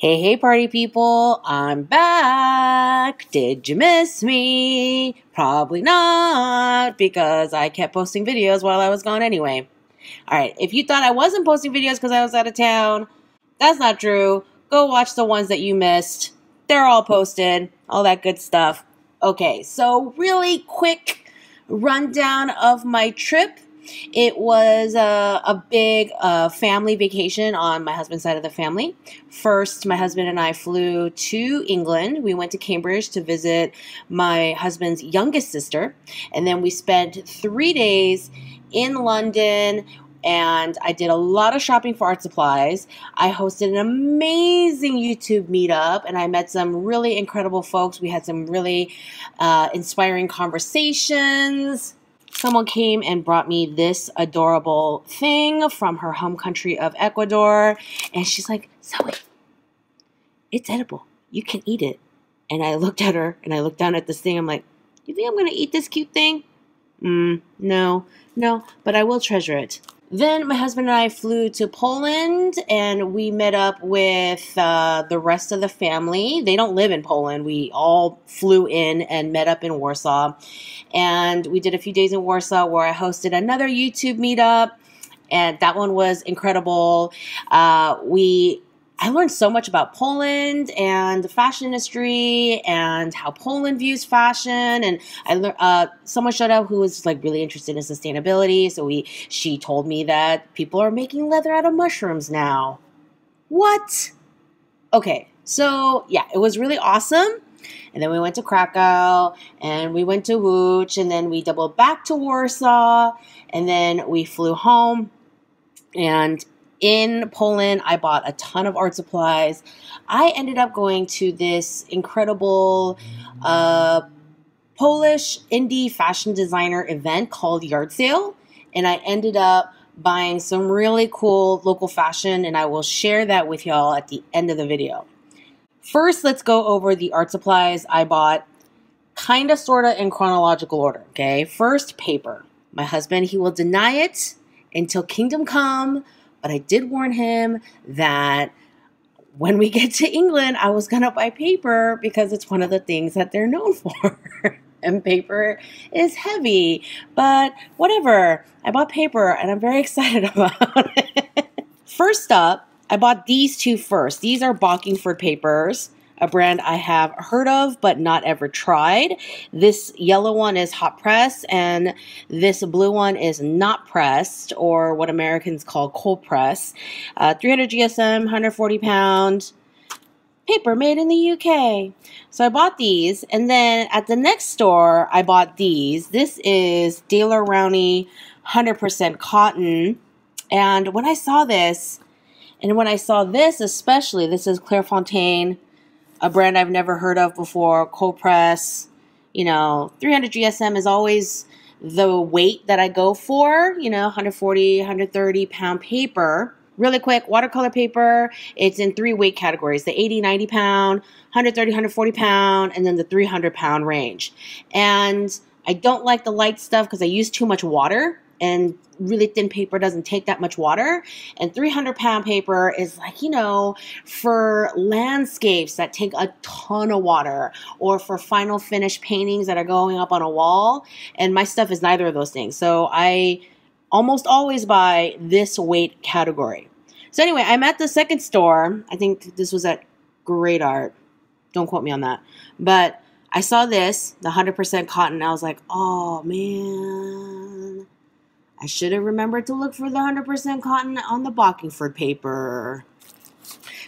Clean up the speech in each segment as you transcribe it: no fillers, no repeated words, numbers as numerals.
Hey, hey, party people, I'm back. Did you miss me? Probably not, because I kept posting videos while I was gone anyway. Alright, if you thought I wasn't posting videos because I was out of town, that's not true. Go watch the ones that you missed. They're all posted, all that good stuff. Okay, so really quick rundown of my trip. It was a big family vacation on my husband's side of the family. First, my husband and I flew to England. We went to Cambridge to visit my husband's youngest sister. And then we spent 3 days in London, and I did a lot of shopping for art supplies. I hosted an amazing YouTube meetup, and I met some really incredible folks. We had some really inspiring conversations. Someone came and brought me this adorable thing from her home country of Ecuador. And she's like, Zoe, it's edible. You can eat it. And I looked at her and I looked down at this thing. I'm like, you think I'm going to eat this cute thing? No, but I will treasure it. Then my husband and I flew to Poland, and we met up with the rest of the family. They don't live in Poland. We all flew in and met up in Warsaw. And we did a few days in Warsaw where I hosted another YouTube meetup, and that one was incredible. I learned so much about Poland and the fashion industry and how Poland views fashion. And I learned someone showed up who was like really interested in sustainability. So she told me that people are making leather out of mushrooms now. What? Okay, so yeah, it was really awesome. And then we went to Krakow, and we went to Gouache, and then we doubled back to Warsaw, and then we flew home. And in Poland, I bought a ton of art supplies. I ended up going to this incredible Polish indie fashion designer event called Yard Sale, and I ended up buying some really cool local fashion, and I will share that with y'all at the end of the video. First, let's go over the art supplies I bought, kind of, sort of in chronological order, okay? First, paper. My husband, he will deny it until kingdom come, but I did warn him that when we get to England, I was going to buy paper because it's one of the things that they're known for. And paper is heavy, but whatever. I bought paper, and I'm very excited about it. First up, I bought these two first. These are Bockingford papers, a brand I have heard of but not ever tried. This yellow one is hot press, and this blue one is not pressed, or what Americans call cold press. 300 GSM, 140 pound, paper made in the UK. So I bought these, and then at the next store, I bought these. This is Daler Rowney 100% cotton, and when I saw this, and when I saw this especially, this is Clairefontaine, a brand I've never heard of before, cold press. 300 GSM is always the weight that I go for, 140, 130 pound paper. Really quick, watercolor paper, it's in 3 weight categories, the 80, 90 pound, 130, 140 pound, and then the 300 pound range. And I don't like the light stuff because I use too much water, and really thin paper doesn't take that much water. And 300 pound paper is like, for landscapes that take a ton of water, or for final finish paintings that are going up on a wall. And my stuff is neither of those things. So I almost always buy this weight category. So anyway, I'm at the second store. I think this was at Great Art. Don't quote me on that. But I saw this, the 100% cotton. I was like, oh man, I should have remembered to look for the 100% cotton on the Bockingford paper,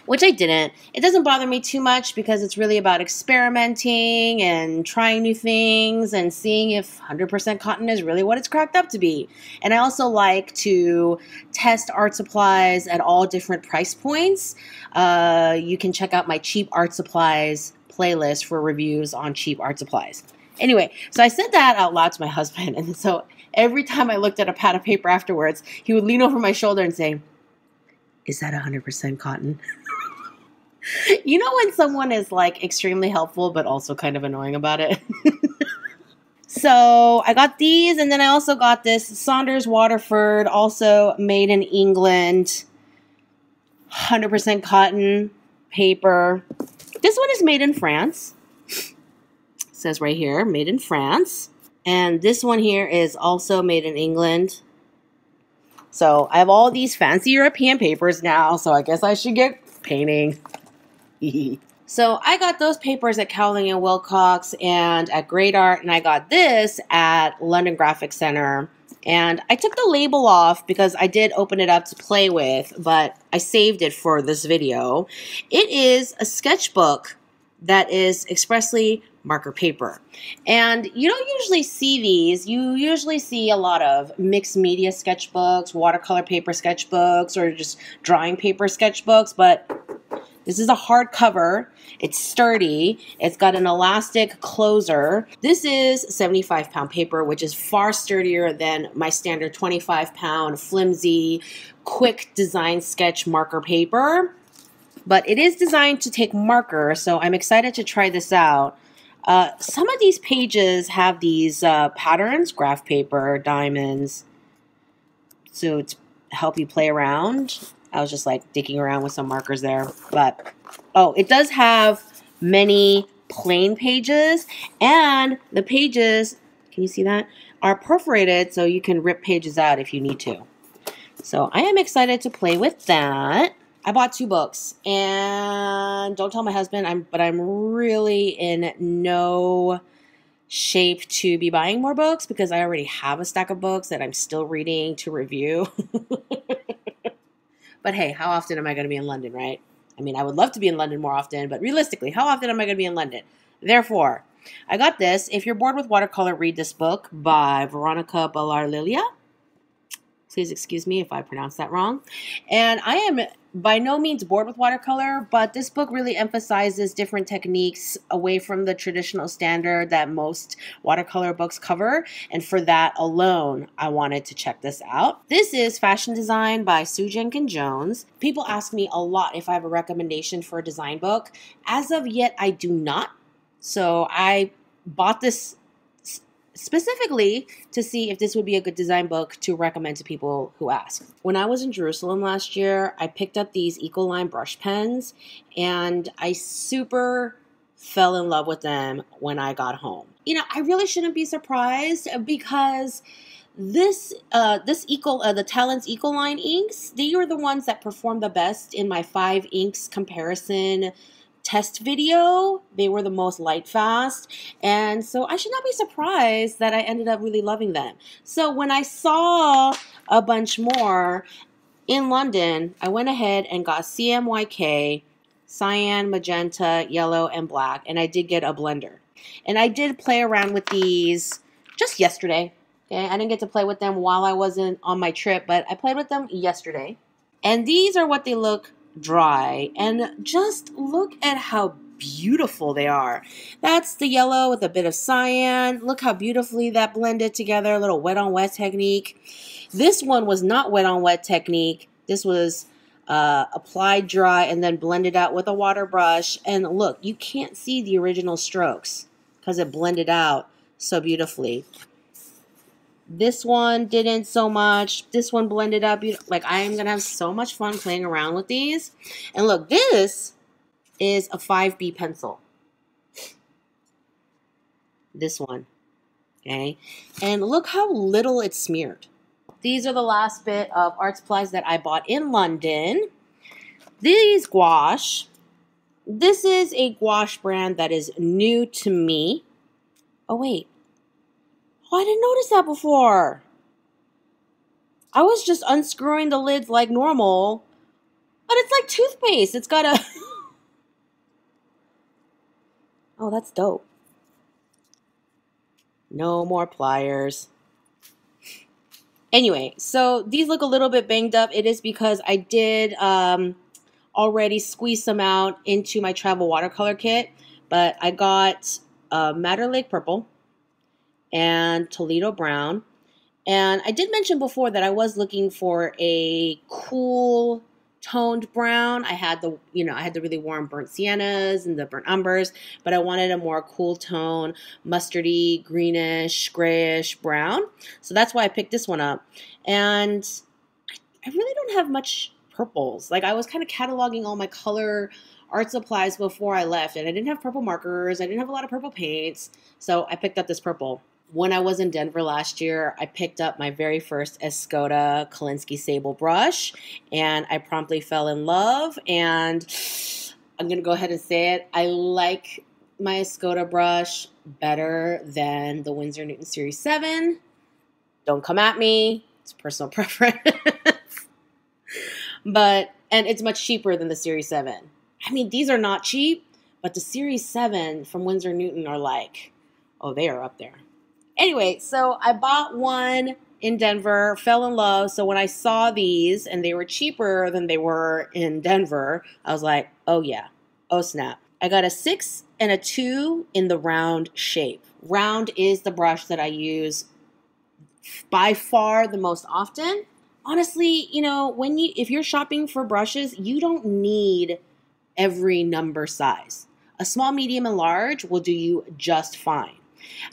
which I didn't. It doesn't bother me too much because it's really about experimenting and trying new things and seeing if 100% cotton is really what it's cracked up to be. And I also like to test art supplies at all different price points. You can check out my cheap art supplies playlist for reviews on cheap art supplies. Anyway, so I said that out loud to my husband, and so every time I looked at a pad of paper afterwards, he would lean over my shoulder and say, is that 100% cotton? When someone is like extremely helpful but also kind of annoying about it. So I got these, and then I also got this Saunders Waterford, also made in England, 100% cotton. paper. This one is made in France. It says right here, made in France. And this one here is also made in England. So I have all these fancy European papers now, so I guess I should get painting. So I got those papers at Cowling and Wilcox and at Great Art, and I got this at London Graphic Center. And I took the label off because I did open it up to play with, but I saved it for this video. It is a sketchbook that is expressly marker paper. And you don't usually see these. You usually see a lot of mixed media sketchbooks, watercolor paper sketchbooks, or just drawing paper sketchbooks, but this is a hardcover. It's sturdy. It's got an elastic closer. This is 75-pound paper, which is far sturdier than my standard 25-pound flimsy, quick design sketch marker paper. But it is designed to take marker, so I'm excited to try this out. Some of these pages have these patterns, graph paper, diamonds, so to help you play around. I was just like digging around with some markers there. But, oh, it does have many plain pages. And the pages, can you see that, are perforated so you can rip pages out if you need to. So I am excited to play with that. I bought 2 books. And don't tell my husband, but I'm really in no shape to be buying more books because I already have a stack of books that I'm still reading to review. But hey, how often am I going to be in London, right? I mean, I would love to be in London more often, but realistically, how often am I going to be in London? Therefore, I got this. If you're bored with watercolor, read this book by Veronica Ballar-Lilia. Please excuse me if I pronounced that wrong. And I am by no means bored with watercolor, but this book really emphasizes different techniques away from the traditional standard that most watercolor books cover. And for that alone, I wanted to check this out. This is Fashion Design by Sue Jenkin Jones. People ask me a lot if I have a recommendation for a design book. As of yet, I do not. So I bought this specifically to see if this would be a good design book to recommend to people who ask. When I was in Jerusalem last year, I picked up these Ecoline brush pens and I super fell in love with them when I got home. You know, I really shouldn't be surprised because the Talents Ecoline inks, they are the ones that perform the best in my 5 inks comparison test video. They were the most light fast, and so I should not be surprised that I ended up really loving them. So when I saw a bunch more in London, I went ahead and got CMYK, cyan, magenta, yellow, and black, and I did get a blender. And I did play around with these just yesterday. Okay, I didn't get to play with them while I wasn't on my trip, but I played with them yesterday. And these are what they look dry, and just look at how beautiful they are. That's the yellow with a bit of cyan. Look how beautifully that blended together, a little wet on wet technique. This one was not wet on wet technique. This was applied dry and then blended out with a water brush. And look, you can't see the original strokes because it blended out so beautifully. This one didn't so much. This one blended up. Like, I am going to have so much fun playing around with these. And look, this is a 5B pencil. This one. Okay. And look how little it's smeared. These are the last bit of art supplies that I bought in London. These gouache. This is a gouache brand that is new to me. Oh, wait. Oh, I didn't notice that before. I was just unscrewing the lids like normal. But it's like toothpaste. It's got a... Oh, that's dope. No more pliers. Anyway, so these look a little bit banged up. It is because I did already squeeze some out into my travel watercolor kit. But I got Madder Lake Purple and Toledo Brown. And I did mention before that I was looking for a cool toned brown. I had the really warm burnt siennas and the burnt umbers, but I wanted a more cool tone, mustardy, greenish, grayish brown. So that's why I picked this one up. And I really don't have much purples. Like, I was kind of cataloging all my color art supplies before I left, and I didn't have purple markers. I didn't have a lot of purple paints, so I picked up this purple. When I was in Denver last year, I picked up my very first Escoda Kolinsky Sable brush, and I promptly fell in love, and I'm going to go ahead and say it. I like my Escoda brush better than the Winsor Newton Series 7. Don't come at me. It's personal preference. And it's much cheaper than the Series 7. I mean, these are not cheap, but the Series 7 from Winsor Newton are like, oh, they are up there. Anyway, so I bought one in Denver, fell in love. So when I saw these and they were cheaper than they were in Denver, I was like, oh yeah, oh snap. I got a 6 and a 2 in the round shape. Round is the brush that I use by far the most often. Honestly, you know, if you're shopping for brushes, you don't need every number size. A small, medium, and large will do you just fine.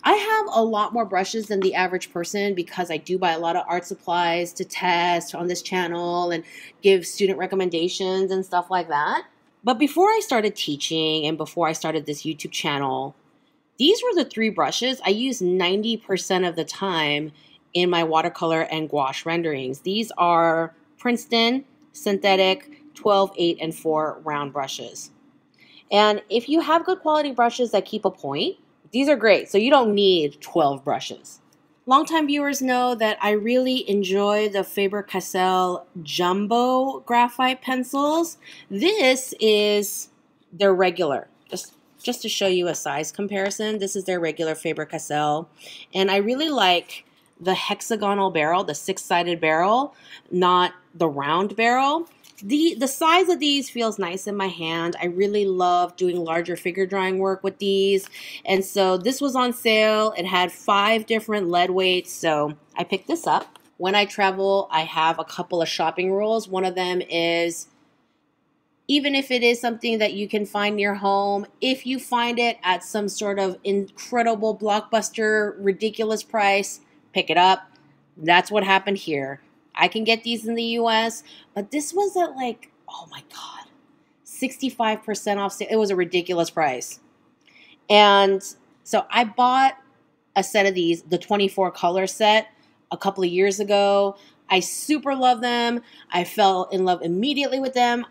I have a lot more brushes than the average person because I do buy a lot of art supplies to test on this channel and give student recommendations and stuff like that. But before I started teaching and before I started this YouTube channel, these were the 3 brushes I used 90% of the time in my watercolor and gouache renderings. These are Princeton synthetic 12, 8, and 4 round brushes. And if you have good quality brushes that keep a point, these are great. So you don't need 12 brushes. Longtime viewers know that I really enjoy the Faber Castell Jumbo Graphite pencils. This is their regular. Just to show you a size comparison, this is their regular Faber Castell. And I really like the hexagonal barrel, the 6-sided barrel, not the round barrel. The size of these feels nice in my hand. I really love doing larger figure drawing work with these. And so this was on sale. It had 5 different lead weights, so I picked this up. When I travel, I have a couple of shopping rules. One of them is, even if it is something that you can find near home, if you find it at some sort of incredible blockbuster, ridiculous price, pick it up. That's what happened here. I can get these in the US, but this was at like, oh my God, 65% off sale. It was a ridiculous price. And so I bought a set of these, the 24 color set, a couple of years ago. I super love them. I fell in love immediately with them.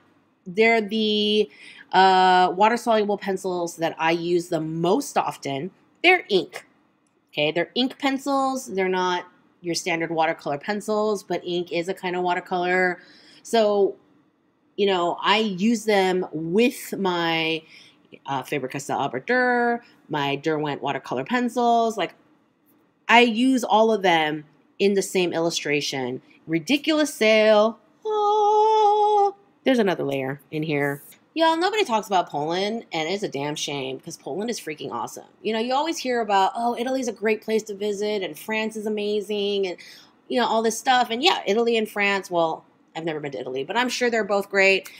They're the water-soluble pencils that I use the most often. They're ink. Okay, they're ink pencils. They're not your standard watercolor pencils, but ink is a kind of watercolor. So, you know, I use them with my Faber-Castell Albert Dürer, my Derwent watercolor pencils. Like, I use all of them in the same illustration. Ridiculous sale. Oh, there's another layer in here. Y'all, nobody talks about Poland, and it's a damn shame because Poland is freaking awesome. You know, you always hear about, oh, Italy's a great place to visit, and France is amazing, and, you know, all this stuff. And yeah, Italy and France, well, I've never been to Italy, but I'm sure they're both great.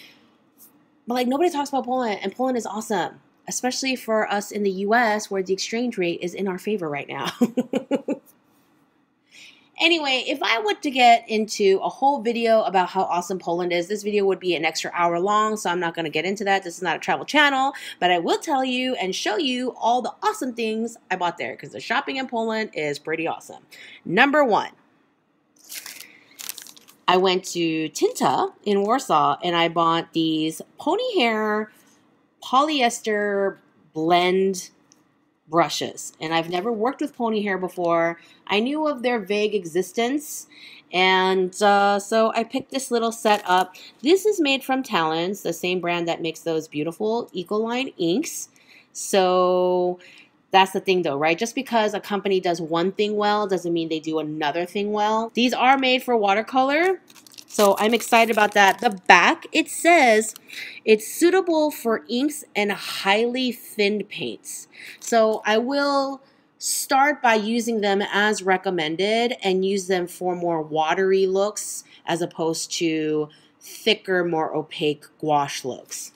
But, like, nobody talks about Poland, and Poland is awesome, especially for us in the U.S. where the exchange rate is in our favor right now. Anyway, if I were to get into a whole video about how awesome Poland is, this video would be an extra hour long, so I'm not going to get into that. This is not a travel channel, but I will tell you and show you all the awesome things I bought there because the shopping in Poland is pretty awesome. Number 1, I went to Tinta in Warsaw and I bought these pony hair polyester blend brushes, and I've never worked with pony hair before. I knew of their vague existence, and so I picked this little set up. This is made from Talons, the same brand that makes those beautiful Ecoline inks. So that's the thing though, right? Just because a company does one thing well doesn't mean they do another thing well. These are made for watercolor, so I'm excited about that. The back, it says it's suitable for inks and highly thinned paints. So I will start by using them as recommended and use them for more watery looks as opposed to thicker, more opaque gouache looks.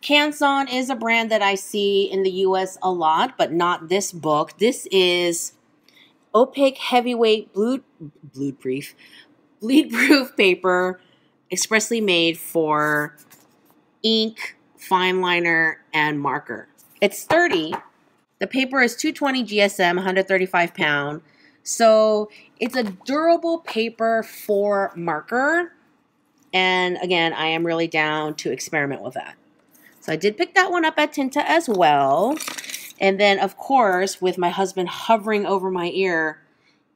Canson is a brand that I see in the US a lot, but not this book. This is opaque heavyweight bleed-proof paper expressly made for ink fine liner, and marker. It's sturdy. The paper is 220 GSM, 135 pound. So it's a durable paper for marker. And again, I am really down to experiment with that. So I did pick that one up at Tinta as well. And then, of course, with my husband hovering over my ear,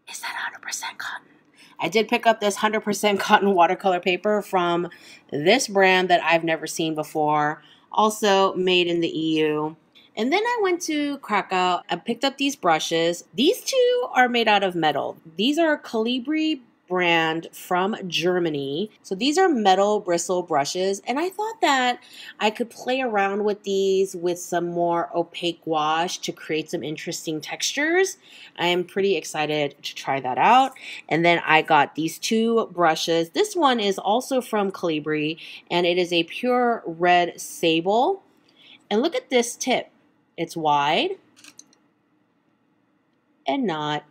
is that 100% cotton? I did pick up this 100% cotton watercolor paper from this brand that I've never seen before. Also made in the EU. And then I went to Krakow. I picked up these brushes. These two are made out of metal. These are Calibri brand from Germany. So these are metal bristle brushes, and I thought that I could play around with these with some more opaque gouache to create some interesting textures. I am pretty excited to try that out. And then I got these two brushes. This one is also from Calibri, and it is a pure red sable. And look at this tip. It's wide and not,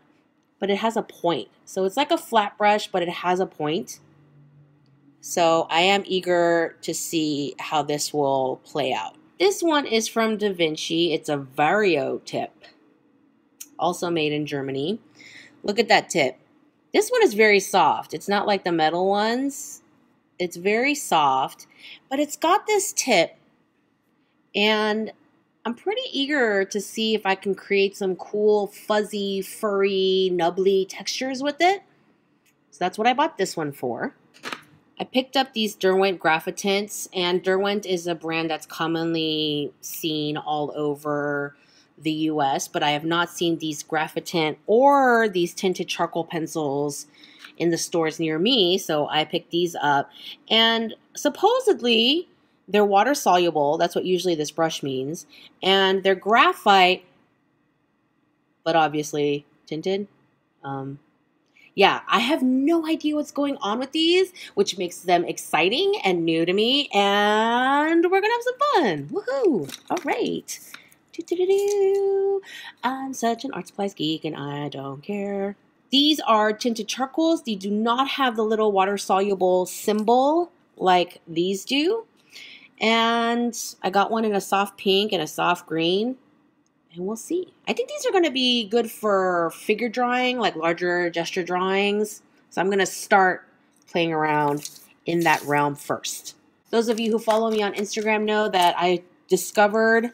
but it has a point. So it's like a flat brush, but it has a point. So I am eager to see how this will play out. This one is from Da Vinci. It's a Vario tip, also made in Germany. Look at that tip. This one is very soft. It's not like the metal ones. It's very soft, but it's got this tip, and I'm pretty eager to see if I can create some cool, fuzzy, furry, nubbly textures with it. So that's what I bought this one for. I picked up these Derwent Graphite tints, and Derwent is a brand that's commonly seen all over the US, but I have not seen these graphite tint or these tinted charcoal pencils in the stores near me, so I picked these up. And supposedly they're water soluble. That's what usually this brush means. And they're graphite, but obviously tinted. Yeah, I have no idea what's going on with these, which makes them exciting and new to me. And we're going to have some fun. Woohoo. All right. I'm such an art supplies geek and I don't care. These are tinted charcoals. They do not have the little water soluble symbol like these do. And I got one in a soft pink and a soft green, and we'll see. I think these are going to be good for figure drawing, like larger gesture drawings. So I'm going to start playing around in that realm first. Those of you who follow me on Instagram know that I discovered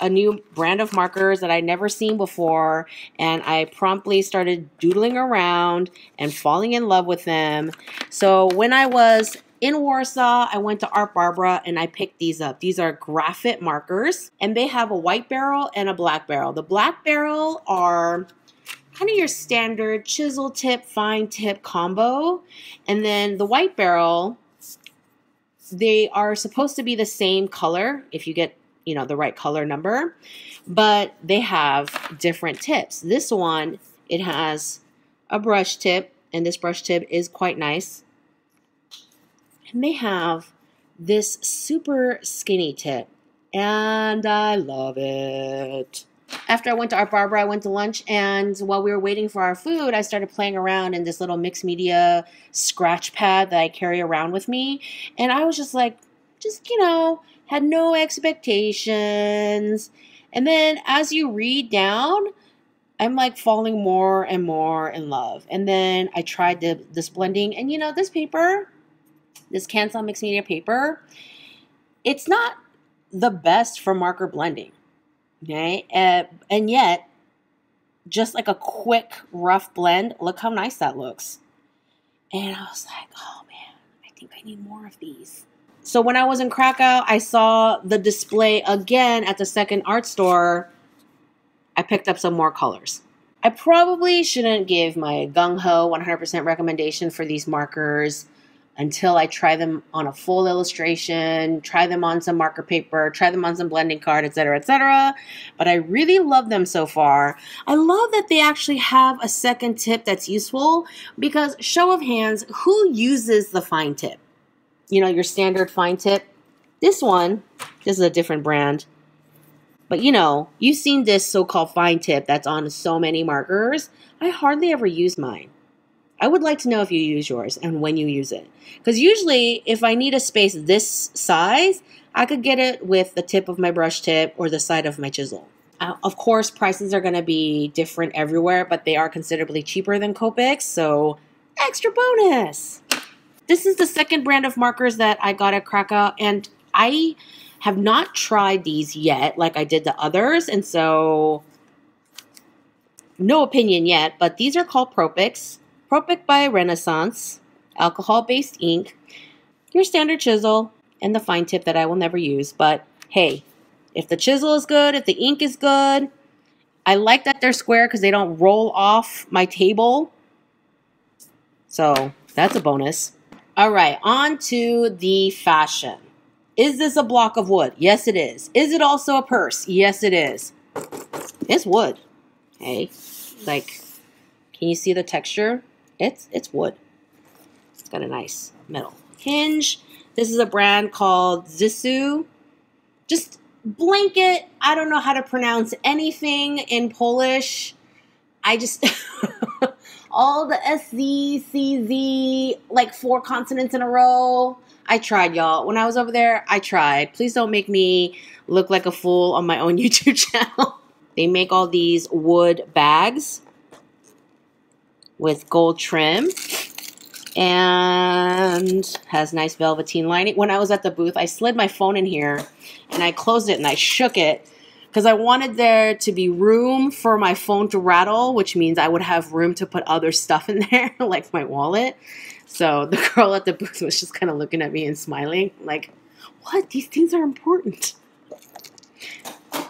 a new brand of markers that I'd never seen before, and I promptly started doodling around and falling in love with them. So when I was in Warsaw, I went to Art Barbara and I picked these up. These are Graphite markers, and they have a white barrel and a black barrel. The black barrel are kind of your standard chisel tip, fine tip combo. And then the white barrel, they are supposed to be the same color if you get, you know, the right color number, but they have different tips. This one, it has a brush tip, and this brush tip is quite nice. And they have this super skinny tip, and I love it. After I went to Art Barbara, I went to lunch, and while we were waiting for our food, I started playing around in this little mixed media scratch pad that I carry around with me. And I was just like, you know, had no expectations. And then as you read down, I'm like falling more and more in love. And then I tried this blending, and you know, this paper, this Castell mixed media paper, it's not the best for marker blending, okay? And yet, just like a quick, rough blend, look how nice that looks. And I was like, oh man, I think I need more of these. So when I was in Krakow, I saw the display again at the second art store. I picked up some more colors. I probably shouldn't give my gung-ho 100% recommendation for these markers until I try them on a full illustration, try them on some marker paper, try them on some blending card, etc., etc. But I really love them so far. I love that they actually have a second tip that's useful, because show of hands, who uses the fine tip? You know, your standard fine tip. This one, this is a different brand. But you know, you've seen this so-called fine tip that's on so many markers. I hardly ever use mine. I would like to know if you use yours and when you use it. Because usually if I need a space this size, I could get it with the tip of my brush tip or the side of my chisel. Of course, prices are going to be different everywhere, but they are considerably cheaper than Copics, so extra bonus. This is the second brand of markers that I got at Krakow, and I have not tried these yet like I did the others, and so no opinion yet, but these are called Propics. Propic by Renaissance, alcohol-based ink, your standard chisel, and the fine tip that I will never use, but hey, if the chisel is good, if the ink is good, I like that they're square because they don't roll off my table. So that's a bonus. All right, on to the fashion. Is this a block of wood? Yes, it is. Is it also a purse? Yes, it is. It's wood. Hey, like, can you see the texture? It's wood. It's got a nice metal hinge. This is a brand called Zissou. Just blanket. I don't know how to pronounce anything in Polish. I just all the SZ, CZ, like 4 consonants in a row. I tried, y'all. When I was over there, I tried. Please don't make me look like a fool on my own YouTube channel. They make all these wood bags with gold trim and has nice velveteen lining. When I was at the booth, I slid my phone in here and I closed it and I shook it because I wanted there to be room for my phone to rattle, which means I would have room to put other stuff in there, like my wallet. So the girl at the booth was just kind of looking at me and smiling, like, what? These things are important.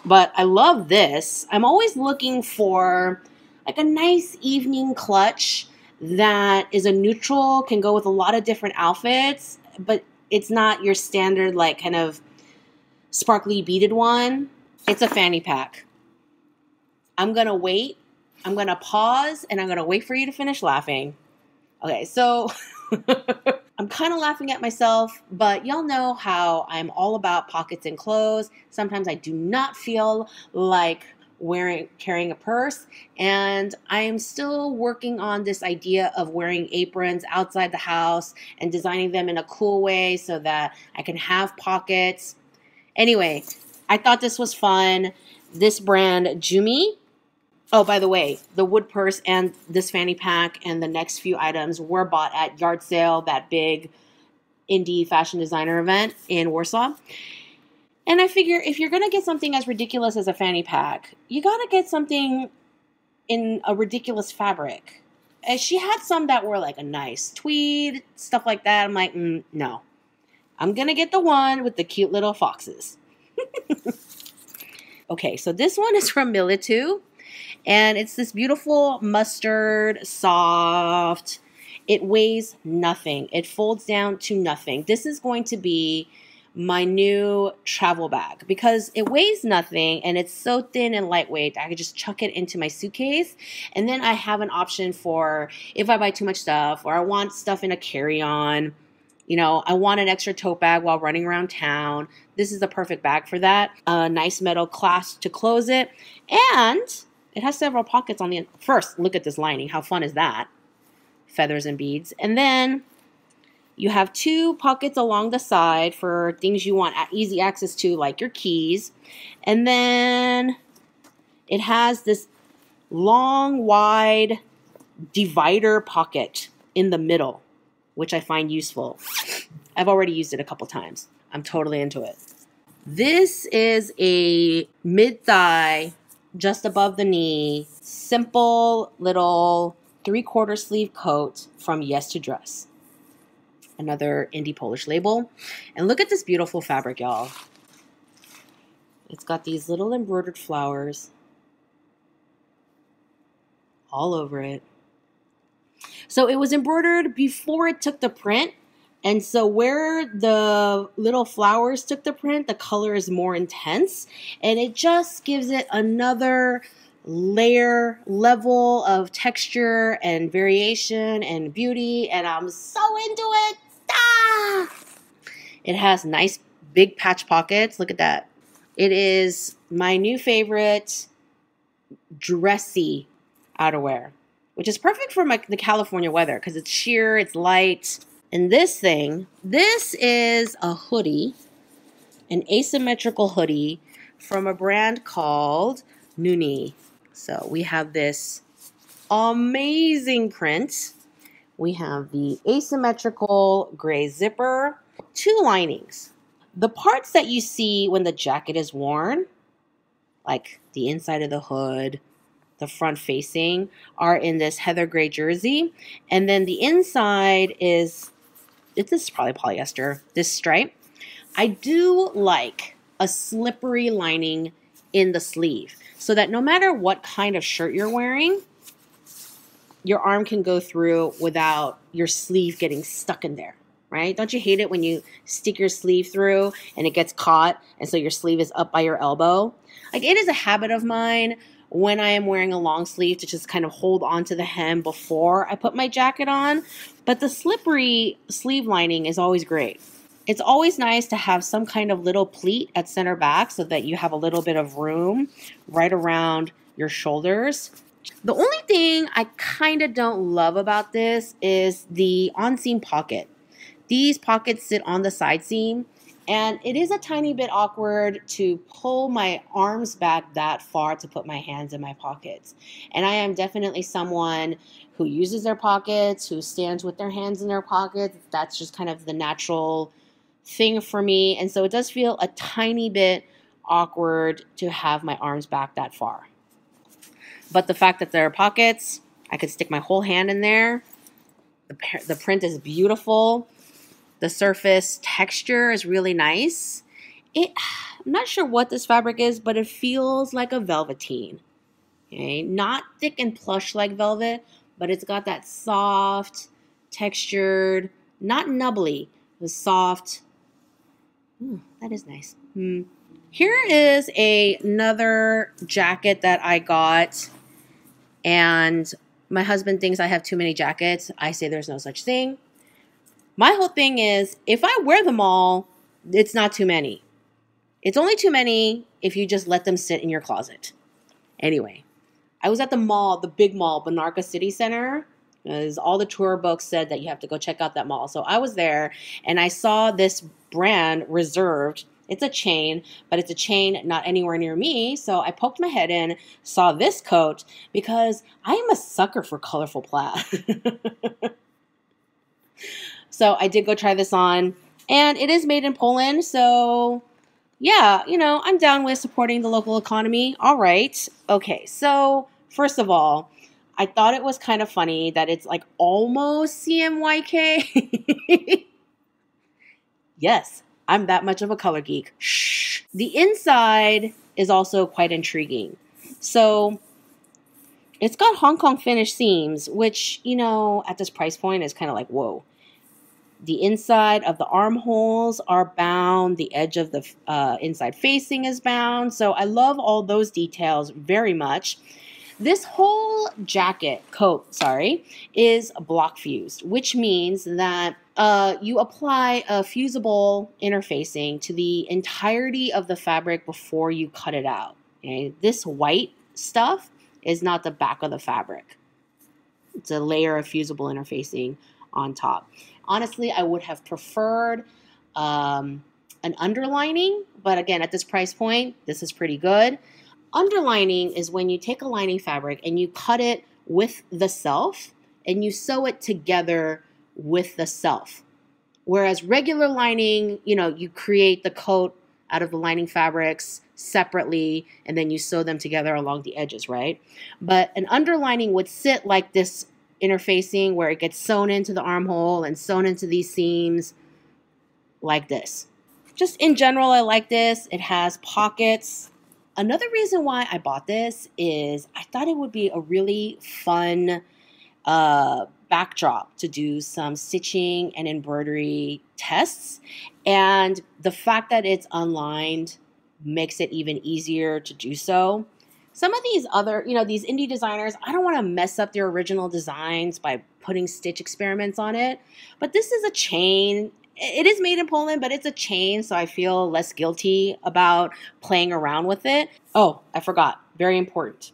But I love this. I'm always looking for like a nice evening clutch that is a neutral, can go with a lot of different outfits, but it's not your standard like kind of sparkly beaded one. It's a fanny pack. I'm going to wait. I'm going to pause and I'm going to wait for you to finish laughing. Okay, so I'm kind of laughing at myself, but y'all know how I'm all about pockets and clothes. Sometimes I do not feel like carrying a purse, and I am still working on this idea of wearing aprons outside the house and designing them in a cool way so that I can have pockets. Anyway, I thought this was fun. This brand, Jumi. Oh, by the way, the wood purse and this fanny pack and the next few items were bought at Yard Sale, that big indie fashion designer event in Warsaw. And I figure if you're going to get something as ridiculous as a fanny pack, you got to get something in a ridiculous fabric. And she had some that were like a nice tweed, stuff like that. I'm like, no. I'm going to get the one with the cute little foxes. Okay, so this one is from Militu. And it's this beautiful mustard, soft. It weighs nothing. It folds down to nothing. This is going to be my new travel bag because it weighs nothing and it's so thin and lightweight. I could just chuck it into my suitcase, and then I have an option for if I buy too much stuff or I want stuff in a carry-on. You know, I want an extra tote bag while running around town. This is the perfect bag for that. A nice metal clasp to close it, and it has several pockets on the end. First, look at this lining. How fun is that? Feathers and beads. And then you have 2 pockets along the side for things you want easy access to, like your keys. And then it has this long, wide divider pocket in the middle, which I find useful. I've already used it a couple times. I'm totally into it. This is a mid-thigh, just above the knee, simple little 3/4 sleeve coat from Yes to Dress. Another indie Polish label. And look at this beautiful fabric, y'all. It's got these little embroidered flowers all over it. So it was embroidered before it took the print. And so where the little flowers took the print, the color is more intense. And it just gives it another level of texture and variation and beauty. And I'm so into it. Ah! It has nice big patch pockets. Look at that. It is my new favorite dressy outerwear. which is perfect for the California weather because it's sheer, it's light. And this is a hoodie, an asymmetrical hoodie from a brand called Nuni. So we have this amazing print. We have the asymmetrical gray zipper, 2 linings. The parts that you see when the jacket is worn, like the inside of the hood, the front facing, are in this heather gray jersey. And then the inside this is probably polyester, this stripe. I do like a slippery lining in the sleeve so that no matter what kind of shirt you're wearing, your arm can go through without your sleeve getting stuck in there, right? Don't you hate it when you stick your sleeve through and it gets caught and so your sleeve is up by your elbow? Like, it is a habit of mine when I am wearing a long sleeve to just kind of hold on to the hem before I put my jacket on. But the slippery sleeve lining is always great. It's always nice to have some kind of little pleat at center back so that you have a little bit of room right around your shoulders. The only thing I kind of don't love about this is the on-seam pocket. These pockets sit on the side seam, and it is a tiny bit awkward to pull my arms back that far to put my hands in my pockets. And I am definitely someone who uses their pockets, who stands with their hands in their pockets. That's just kind of the natural thing for me. And so it does feel a tiny bit awkward to have my arms back that far. But the fact that there are pockets, I could stick my whole hand in there. The print is beautiful. The surface texture is really nice. I'm not sure what this fabric is, but it feels like a velveteen. Okay? Not thick and plush like velvet, but it's got that soft, textured, not nubbly, the soft. That is nice. Here is another jacket that I got, and my husband thinks I have too many jackets. I say there's no such thing. My whole thing is, if I wear them all, it's not too many. It's only too many if you just let them sit in your closet. Anyway, I was at the mall, the big mall, Bonarka City Center. As all the tour books said that you have to go check out that mall. So I was there and I saw this brand, Reserved. It's a chain, but it's a chain not anywhere near me. So I poked my head in, saw this coat because I am a sucker for colorful plaid. So I did go try this on, and it is made in Poland. So yeah, I'm down with supporting the local economy. All right. Okay. So first of all, I thought it was kind of funny that it's like almost CMYK. Yes, I'm that much of a color geek. Shh. The inside is also quite intriguing. So it's got Hong Kong finish seams, which, at this price point is kind of like, whoa. The inside of the armholes are bound. The edge of the inside facing is bound. So I love all those details very much. This whole coat, is block fused, which means that you apply a fusible interfacing to the entirety of the fabric before you cut it out. Okay? This white stuff is not the back of the fabric. It's a layer of fusible interfacing on top. Honestly, I would have preferred an underlining, but again, at this price point, this is pretty good. Underlining is when you take a lining fabric and you cut it with the self and you sew it together with the self. Whereas regular lining, you create the coat out of the lining fabrics separately and then you sew them together along the edges, right? But an underlining would sit like this interfacing where it gets sewn into the armhole and sewn into these seams like this. Just in general, I like this. It has pockets. Another reason why I bought this is I thought it would be a really fun backdrop to do some stitching and embroidery tests. And the fact that it's unlined makes it even easier to do so. Some of these other, these indie designers, I don't want to mess up their original designs by putting stitch experiments on it. But this is a chain. It is made in Poland, but it's a chain, so I feel less guilty about playing around with it. Oh, I forgot. Very important.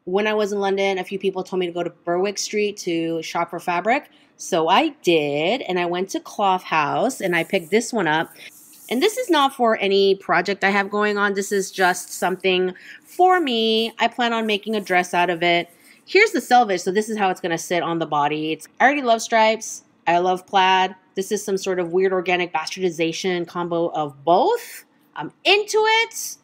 when I was in London, a few people told me to go to Berwick Street to shop for fabric. So I did, and I went to Cloth House and I picked this one up. And this is not for any project I have going on. This is just something for me. I plan on making a dress out of it. Here's the selvage. So this is how it's going to sit on the body. I already love stripes. I love plaid. This is some sort of weird organic bastardization combo of both. I'm into it.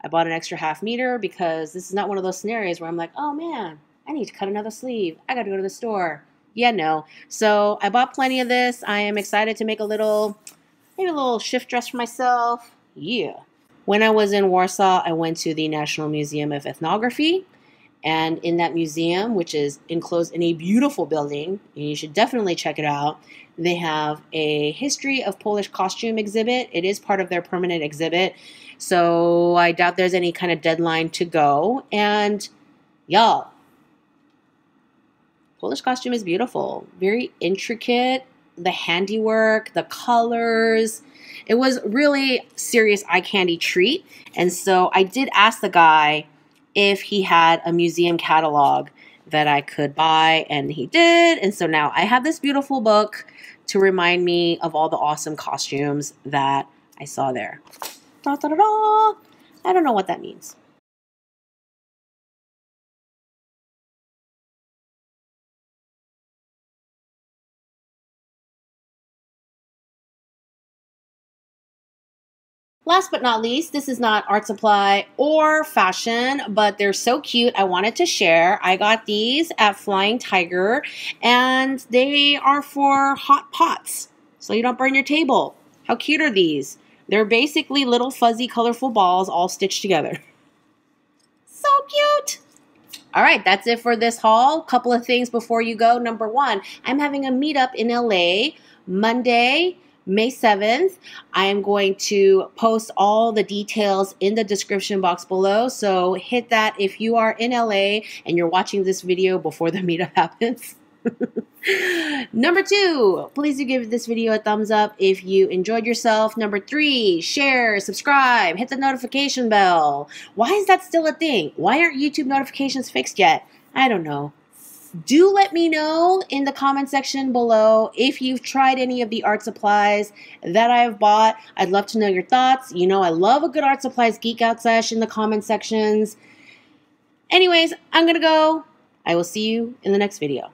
I bought an extra ½ meter because this is not one of those scenarios where I'm like, oh man, I need to cut another sleeve. I got to go to the store. Yeah, no. So I bought plenty of this. I am excited to make maybe a little shift dress for myself. Yeah. When I was in Warsaw, I went to the National Museum of Ethnography. And in that museum, which is enclosed in a beautiful building, and you should definitely check it out, they have a history of Polish costume exhibit. It is part of their permanent exhibit. So I doubt there's any kind of deadline to go. And y'all, Polish costume is beautiful. Very intricate. The handiwork, the colors. It was really serious eye candy treat. And so I did ask the guy if he had a museum catalog that I could buy, and he did. And so now I have this beautiful book to remind me of all the awesome costumes that I saw there. Da, da, da, da. I don't know what that means. Last but not least, this is not art supply or fashion, but they're so cute. I wanted to share. I got these at Flying Tiger, and they are for hot pots, so you don't burn your table. How cute are these? They're basically little fuzzy colorful balls all stitched together. So cute. All right, that's it for this haul. Couple of things before you go. Number one, I'm having a meetup in LA Monday, May 7th. I am going to post all the details in the description box below. So hit that if you are in LA and you're watching this video before the meetup happens. Number two, please do give this video a thumbs up if you enjoyed yourself. Number three, share, subscribe, hit the notification bell. Why is that still a thing? Why aren't YouTube notifications fixed yet? I don't know. Do let me know in the comment section below if you've tried any of the art supplies that I've bought. I'd love to know your thoughts. You know I love a good art supplies geek out sesh in the comment sections. Anyways, I'm gonna go. I will see you in the next video.